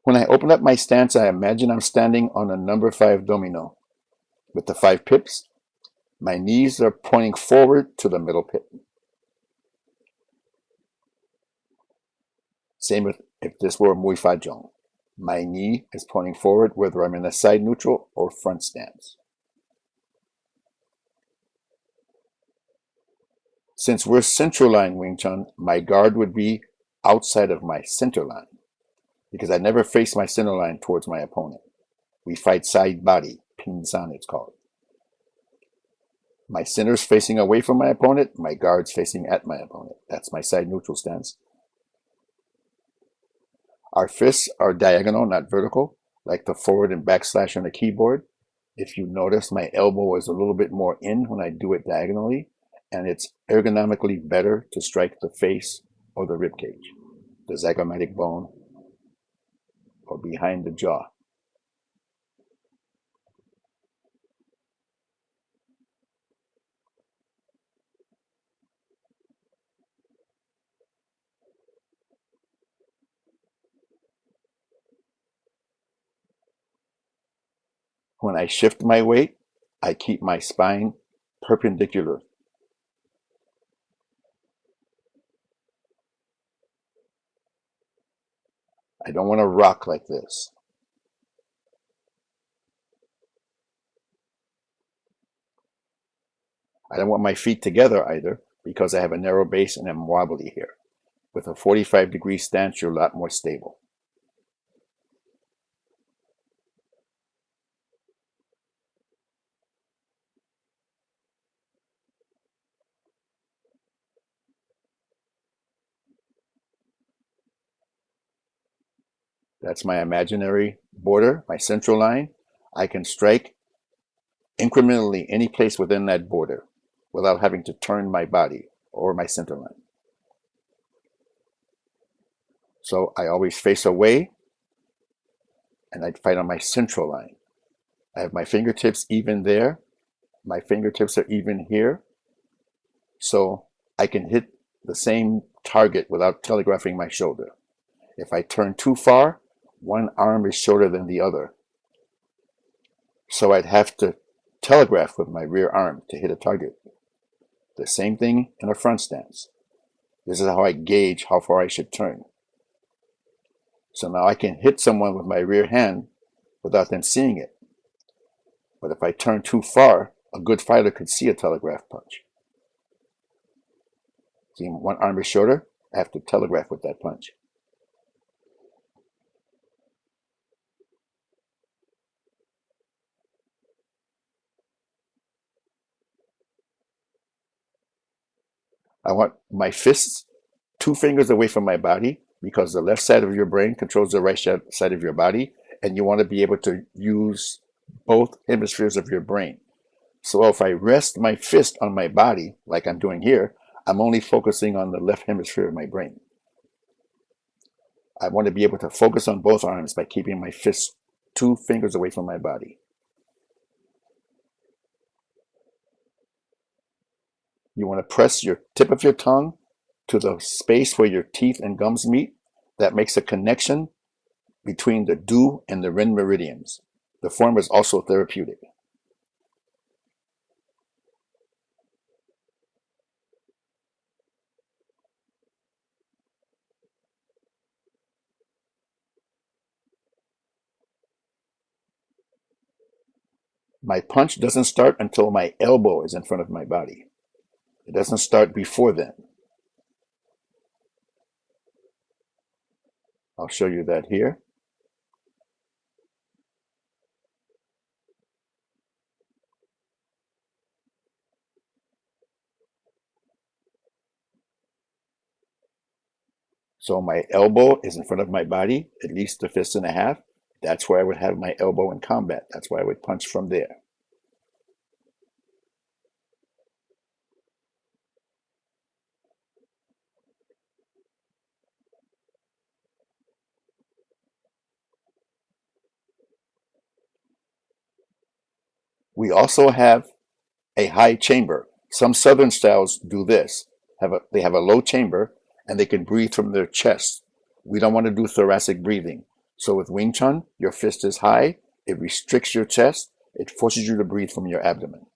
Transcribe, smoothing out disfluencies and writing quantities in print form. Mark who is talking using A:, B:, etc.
A: When I open up my stance, I imagine I'm standing on a number 5 domino with the 5 pips. My knees are pointing forward to the middle pip. Same with if this were Mui Fa Jong. My knee is pointing forward whether I'm in a side neutral or front stance. Since we're central line Wing Chun, my guard would be outside of my center line because I never face my center line towards my opponent. We fight side body, Pin San it's called. My center's facing away from my opponent, my guard's facing at my opponent. That's my side neutral stance. Our fists are diagonal, not vertical, like the forward and backslash on a keyboard. If you notice, my elbow is a little bit more in when I do it diagonally, and it's ergonomically better to strike the face or the rib cage, the zygomatic bone, or behind the jaw. When I shift my weight, I keep my spine perpendicular. I don't want to rock like this. I don't want my feet together either because I have a narrow base and I'm wobbly here. With a 45-degree stance, you're a lot more stable. That's my imaginary border, my central line. I can strike incrementally any place within that border without having to turn my body or my center line. So I always face away and I fight on my central line. I have my fingertips even there. My fingertips are even here. So I can hit the same target without telegraphing my shoulder. If I turn too far, one arm is shorter than the other. So I'd have to telegraph with my rear arm to hit a target. The same thing in a front stance. This is how I gauge how far I should turn. So now I can hit someone with my rear hand without them seeing it. But if I turn too far, a good fighter could see a telegraph punch. See, one arm is shorter, I have to telegraph with that punch. I want my fists 2 fingers away from my body because the left side of your brain controls the right side of your body, and you want to be able to use both hemispheres of your brain. So if I rest my fist on my body, like I'm doing here, I'm only focusing on the left hemisphere of my brain. I want to be able to focus on both arms by keeping my fists 2 fingers away from my body. You want to press your tip of your tongue to the space where your teeth and gums meet. That makes a connection between the Du and the Ren meridians. The former is also therapeutic. My punch doesn't start until my elbow is in front of my body. It doesn't start before then. I'll show you that here. So my elbow is in front of my body, at least a fist and a half. That's where I would have my elbow in combat. That's why I would punch from there. We also have a high chamber. Some Southern styles do this. They have a low chamber and they can breathe from their chest. We don't want to do thoracic breathing. So with Wing Chun, your fist is high, it restricts your chest, it forces you to breathe from your abdomen.